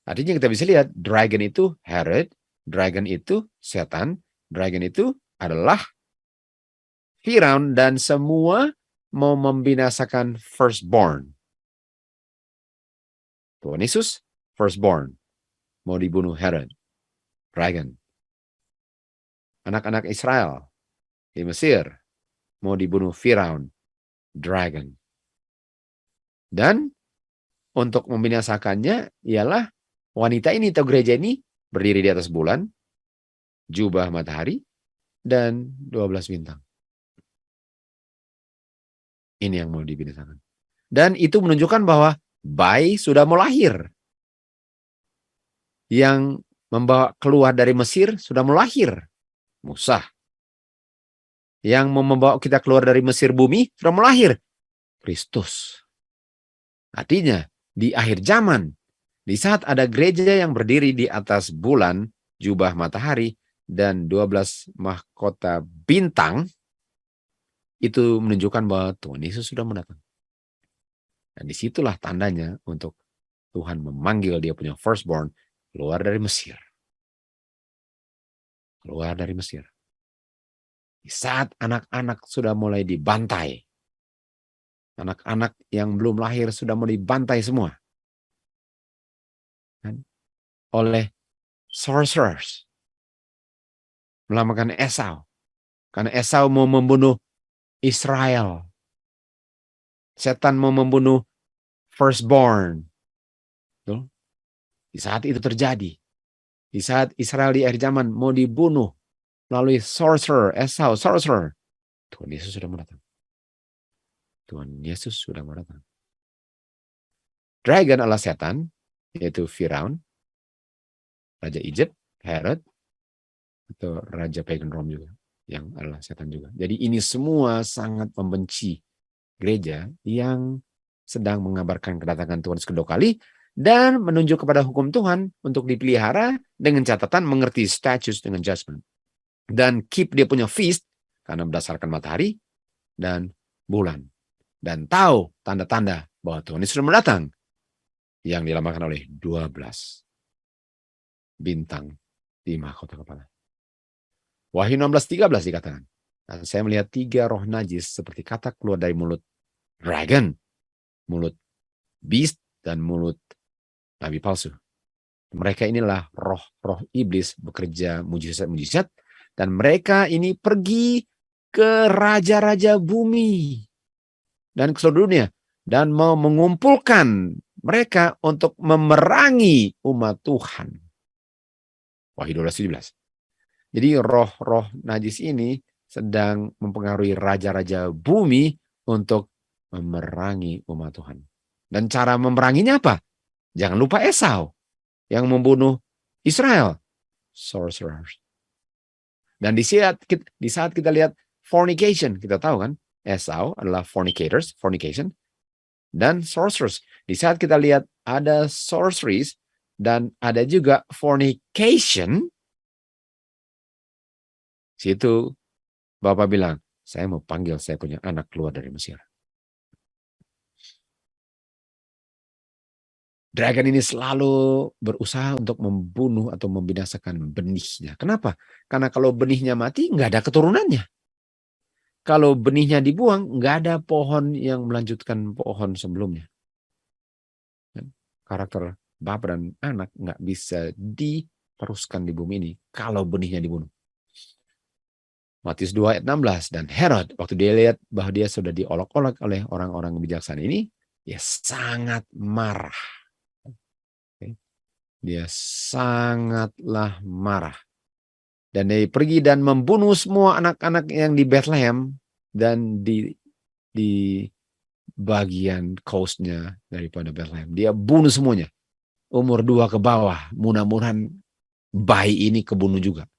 Artinya kita bisa lihat dragon itu Herod, dragon itu setan, dragon itu adalah Firaun, dan semua mau membinasakan firstborn. Tuhan Yesus firstborn, mau dibunuh Herod, dragon. Anak-anak Israel di Mesir mau dibunuh Firaun, dragon. Dan untuk membinasakannya ialah wanita ini atau gereja ini berdiri di atas bulan, jubah matahari, dan 12 bintang. Ini yang mau dibinasakan. Dan itu menunjukkan bahwa bayi sudah mau lahir. Yang membawa keluar dari Mesir sudah mau lahir. Musa. Yang membawa kita keluar dari Mesir bumi sudah mau lahir. Kristus. Artinya di akhir zaman, di saat ada gereja yang berdiri di atas bulan, jubah matahari, dan 12 mahkota bintang, itu menunjukkan bahwa Tuhan Yesus sudah mendatang. Dan disitulah tandanya untuk Tuhan memanggil dia punya firstborn keluar dari Mesir. Keluar dari Mesir. Di saat anak-anak sudah mulai dibantai, anak-anak yang belum lahir sudah mulai dibantai semua kan? Oleh sorcerers, melambangkan Esau. Karena Esau mau membunuh Israel. Setan mau membunuh firstborn. Tuh. Di saat itu terjadi. Di saat Israel di akhir zaman mau dibunuh melalui sorcerer, Esau, sorcerer. Tuhan Yesus sudah mendatang. Tuhan Yesus sudah mendatang. Dragon adalah setan, yaitu Firaun, Raja Egypt, Herod, atau Raja Pagan Rome juga, yang adalah setan juga. Jadi ini semua sangat membenci gereja yang sedang mengabarkan kedatangan Tuhan kedua kali dan menunjuk kepada hukum Tuhan untuk dipelihara dengan catatan mengerti status dengan judgment. Dan keep dia punya feast karena berdasarkan matahari dan bulan. Dan tahu tanda-tanda bahwa Tuhan Yesus sudah mendatang yang dilambangkan oleh 12 bintang di mahkota kepala. Wahyu 16:13 dikatakan, dan saya melihat 3 roh najis seperti katak keluar dari mulut dragon, mulut beast, dan mulut nabi palsu. Mereka inilah roh-roh iblis bekerja mujizat-mujizat, dan mereka ini pergi ke raja-raja bumi dan ke seluruh dunia dan mau mengumpulkan mereka untuk memerangi umat Tuhan. Wahyu 12:17. Jadi roh-roh najis ini sedang mempengaruhi raja-raja bumi untuk memerangi umat Tuhan. Dan cara memeranginya apa? Jangan lupa Esau yang membunuh Israel. Sorcerers. Dan di saat kita lihat fornication, kita tahu kan, Esau adalah fornication, dan sorcerers. Di saat kita lihat ada sorceries dan ada juga fornication, situ Bapak bilang, saya mau panggil saya punya anak keluar dari Mesir. Dragon ini selalu berusaha untuk membunuh atau membinasakan benihnya. Kenapa? Karena kalau benihnya mati, nggak ada keturunannya. Kalau benihnya dibuang, nggak ada pohon yang melanjutkan pohon sebelumnya. Karakter bapak dan anak nggak bisa diteruskan di bumi ini kalau benihnya dibunuh. Matius 2 ayat 16. Dan Herod, waktu dia lihat bahwa dia sudah diolok-olok oleh orang-orang bijaksana ini, dia sangat marah. Dia sangatlah marah. Dan dia pergi dan membunuh semua anak-anak yang di Bethlehem dan di bagian coastnya daripada Bethlehem. Dia bunuh semuanya. Umur 2 ke bawah. Mudah-mudahan bayi ini kebunuh juga.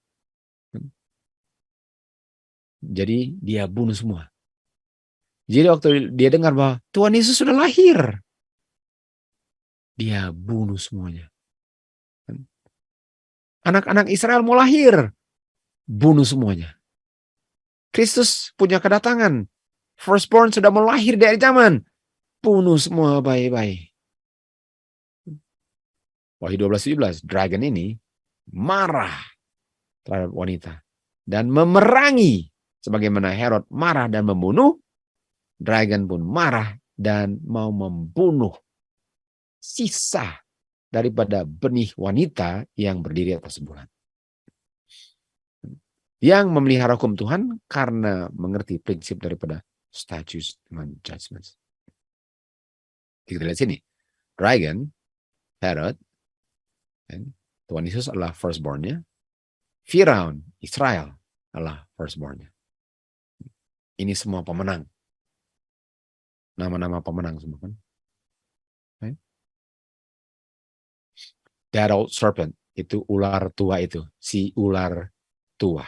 Jadi dia bunuh semua. Jadi waktu dia dengar bahwa Tuhan Yesus sudah lahir, dia bunuh semuanya. Anak-anak Israel mau lahir, bunuh semuanya. Kristus punya kedatangan. Firstborn sudah mau lahir dari zaman, bunuh semua bayi-bayi. Wahyu 12:17, dragon ini marah terhadap wanita dan memerangi. Sebagaimana Herod marah dan membunuh, dragon pun marah dan mau membunuh sisa daripada benih wanita yang berdiri atas bulan. Yang memelihara hukum Tuhan karena mengerti prinsip daripada statutes dan judgments. Kita lihat sini. Dragon, Herod, Tuhan Yesus adalah firstborn-nya. Firaun, Israel adalah firstborn-nya. Ini semua pemenang. Nama-nama pemenang semua kan. That old serpent, itu ular tua itu. Si ular tua.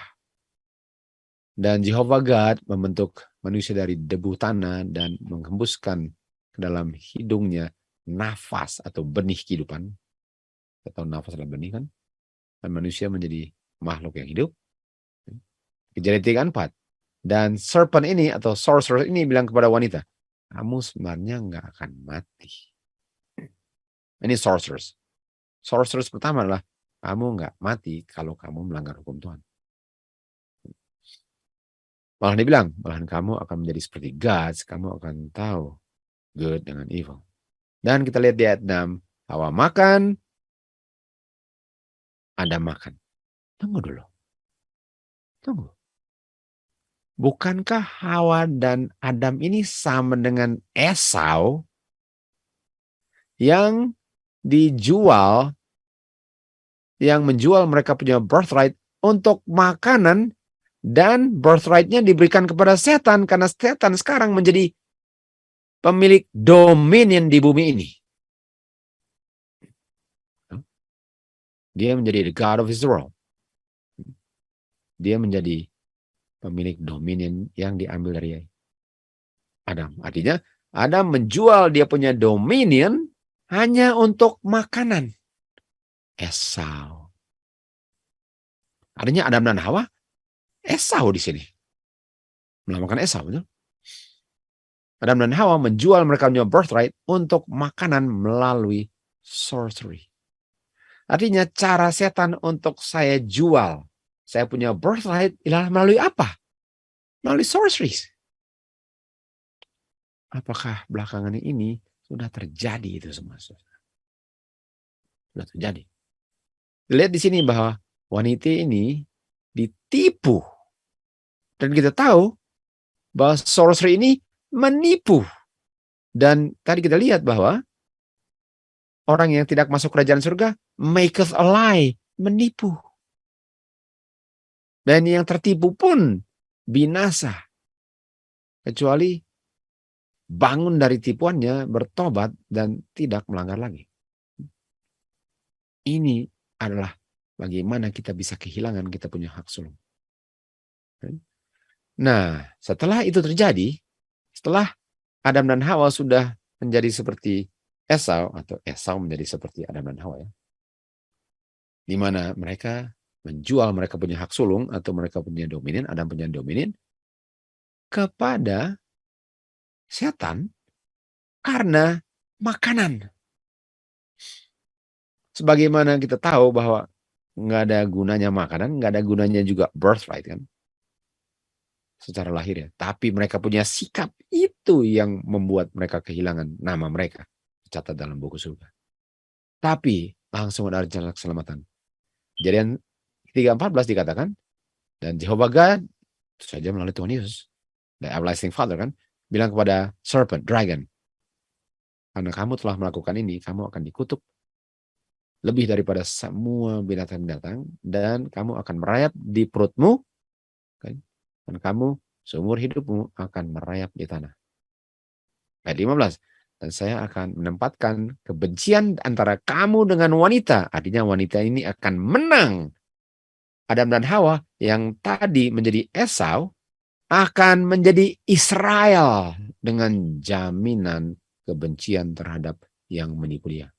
Dan Jehovah God membentuk manusia dari debu tanah dan menghembuskan ke dalam hidungnya nafas atau benih kehidupan. Atau nafas adalah benih kan. Dan manusia menjadi makhluk yang hidup. Kejadian 3:4. Dan serpent ini atau sorcerer ini bilang kepada wanita, kamu sebenarnya nggak akan mati. Ini sorcerers. Sorcerers pertama adalah, kamu nggak mati kalau kamu melanggar hukum Tuhan. Malah dia bilang, malahan kamu akan menjadi seperti gods, kamu akan tahu good dengan evil. Dan kita lihat di ayat 6, Hawa makan, Adam makan. Tunggu dulu. Tunggu. Bukankah Hawa dan Adam ini sama dengan Esau yang dijual, yang menjual mereka punya birthright untuk makanan, dan birthright-nya diberikan kepada setan karena setan sekarang menjadi pemilik dominion di bumi ini. Dia menjadi the God of this world. Dia menjadi pemilik dominion yang diambil dari Adam. Artinya Adam menjual dia punya dominion hanya untuk makanan. Esau. Artinya Adam dan Hawa Esau di sini. Melambangkan Esau, betul? Adam dan Hawa menjual mereka punya birthright untuk makanan melalui sorcery. Artinya cara setan untuk saya jual, saya punya birthright, ialah melalui apa? Melalui sorcery. apakah belakangan ini sudah terjadi itu semua? Sudah terjadi. Lihat di sini bahwa wanita ini ditipu. Dan kita tahu bahwa sorcerer ini menipu. Dan tadi kita lihat bahwa orang yang tidak masuk kerajaan surga maketh a lie, menipu. Dan yang tertipu pun binasa. Kecuali bangun dari tipuannya, bertobat, dan tidak melanggar lagi. Ini adalah bagaimana kita bisa kehilangan kita punya hak sulung. Nah, setelah itu terjadi, setelah Adam dan Hawa sudah menjadi seperti Esau, atau Esau menjadi seperti Adam dan Hawa, ya, di mana mereka menjual mereka punya hak sulung atau mereka punya dominion, Adam punya dominion, kepada setan karena makanan. Sebagaimana kita tahu bahwa nggak ada gunanya makanan, nggak ada gunanya juga birthright kan, secara lahir ya. Tapi mereka punya sikap itu yang membuat mereka kehilangan nama mereka dicatat dalam buku surga. Tapi langsung ada rencana keselamatan. Kejadian 3:14 dikatakan, dan Jehovah God itu saja melalui Tuhan Yesus, the everlasting Father kan, bilang kepada serpent, dragon, karena kamu telah melakukan ini, kamu akan dikutuk lebih daripada semua binatang-binatang, dan kamu akan merayap di perutmu, kan? Dan kamu seumur hidupmu akan merayap di tanah. Ayat 15, dan saya akan menempatkan kebencian antara kamu dengan wanita. Artinya wanita ini akan menang. Adam dan Hawa yang tadi menjadi Esau akan menjadi Israel dengan jaminan kebencian terhadap yang menipu dia.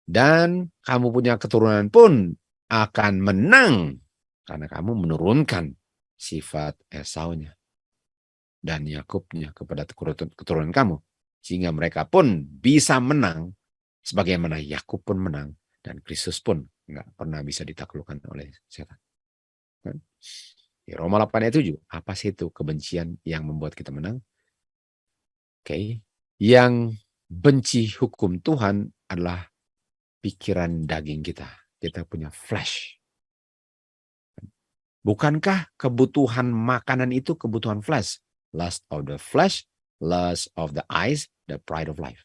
Dan kamu punya keturunan pun akan menang karena kamu menurunkan sifat Esaunya dan Yakubnya kepada keturunan kamu, sehingga mereka pun bisa menang sebagaimana Yakub pun menang dan Kristus pun nggak pernah bisa ditaklukkan oleh setan. Di Roma 8 ayat 7, apa sih itu kebencian yang membuat kita menang? Oke. Yang benci hukum Tuhan adalah pikiran daging kita. Kita punya flesh. Bukankah kebutuhan makanan itu kebutuhan flesh? Lust of the flesh, lust of the eyes, the pride of life.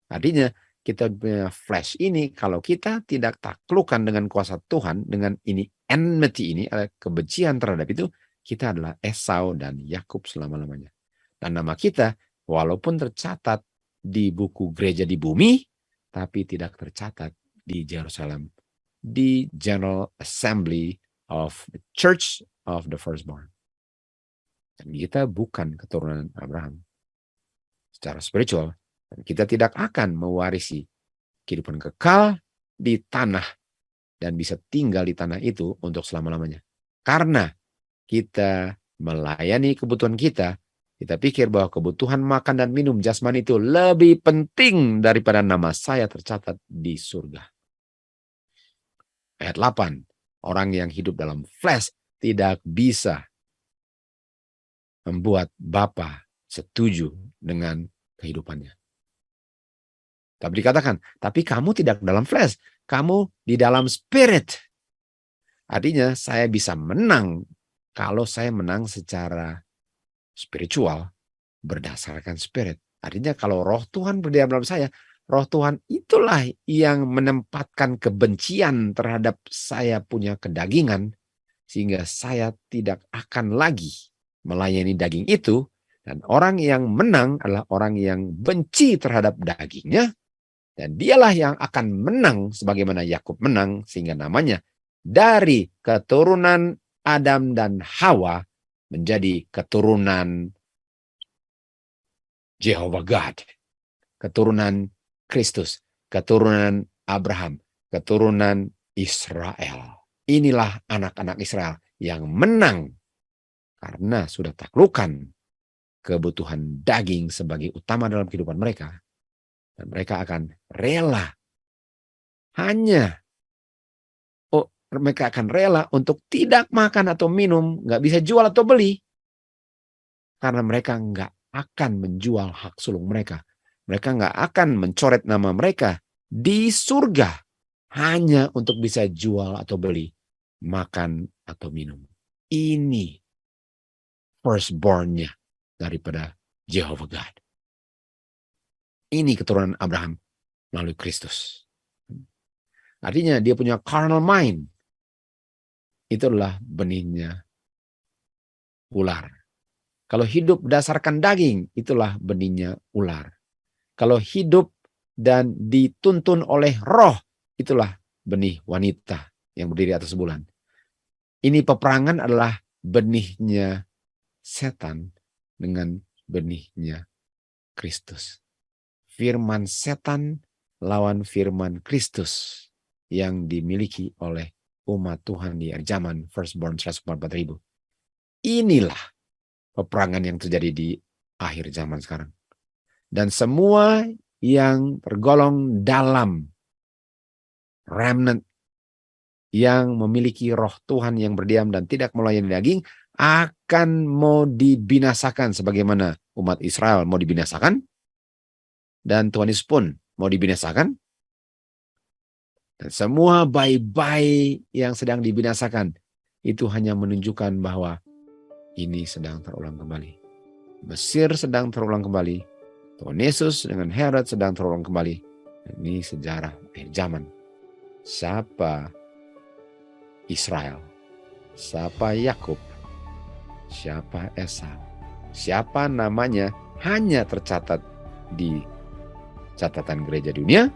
Artinya kita punya flesh ini, kalau kita tidak taklukkan dengan kuasa Tuhan, dengan ini enmity ini, kebencian terhadap itu, kita adalah Esau dan Yakub selama-lamanya. Dan nama kita walaupun tercatat di buku gereja di bumi, tapi tidak tercatat di Yerusalem, di General Assembly of the Church of the Firstborn. Dan kita bukan keturunan Abraham secara spiritual. Dan kita tidak akan mewarisi kehidupan kekal di tanah dan bisa tinggal di tanah itu untuk selama-lamanya. Karena kita melayani kebutuhan kita, kita pikir bahwa kebutuhan makan dan minum jasmani itu lebih penting daripada nama saya tercatat di surga. Ayat 8, orang yang hidup dalam flesh tidak bisa membuat Bapa setuju dengan kehidupannya. Tapi dikatakan, tapi kamu tidak dalam flesh, kamu di dalam spirit. Artinya saya bisa menang kalau saya menang secara spiritual berdasarkan spirit. Artinya kalau roh Tuhan berdiam dalam saya, roh Tuhan itulah yang menempatkan kebencian terhadap saya punya kedagingan, sehingga saya tidak akan lagi melayani daging itu. Dan orang yang menang adalah orang yang benci terhadap dagingnya, dan dialah yang akan menang sebagaimana Yakub menang, sehingga namanya dari keturunan Adam dan Hawa menjadi keturunan Jehovah God, keturunan Kristus, keturunan Abraham, keturunan Israel. Inilah anak-anak Israel yang menang karena sudah taklukan kebutuhan daging sebagai utama dalam kehidupan mereka. Dan mereka akan rela mereka akan rela untuk tidak makan atau minum, nggak bisa jual atau beli, karena mereka nggak akan menjual hak sulung mereka. Mereka nggak akan mencoret nama mereka di surga hanya untuk bisa jual atau beli, makan atau minum. Ini firstborn-nya daripada Jehovah God. Ini keturunan Abraham melalui Kristus. Artinya dia punya carnal mind. Itulah benihnya ular. Kalau hidup berdasarkan daging, itulah benihnya ular. Kalau hidup dan dituntun oleh roh, itulah benih wanita yang berdiri atas bulan. Ini peperangan adalah benihnya setan dengan benihnya Kristus. Firman setan lawan firman Kristus yang dimiliki oleh umat Tuhan di zaman firstborn 144.000. Inilah peperangan yang terjadi di akhir zaman sekarang. Dan semua yang tergolong dalam remnant yang memiliki roh Tuhan yang berdiam dan tidak melayani daging akan mau dibinasakan sebagaimana umat Israel mau dibinasakan dan Tuhan Yesus pun mau dibinasakan. Dan semua bayi-bayi yang sedang dibinasakan itu hanya menunjukkan bahwa ini sedang terulang kembali. Mesir sedang terulang kembali. Tuhan Yesus dengan Herod sedang terulang kembali. Ini sejarah akhir zaman. Siapa Israel? Siapa Yakub? Siapa Esau? Siapa namanya hanya tercatat di catatan gereja dunia?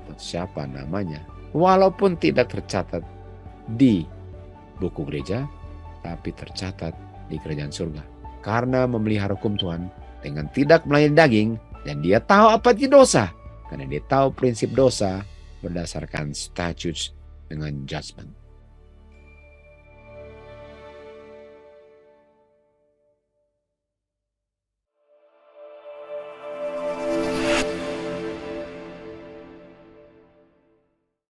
Atau siapa namanya walaupun tidak tercatat di buku gereja, tapi tercatat di kerajaan surga. Karena memelihara hukum Tuhan dengan tidak melayani daging, dan dia tahu apa itu dosa. Karena dia tahu prinsip dosa berdasarkan statutes dengan judgment.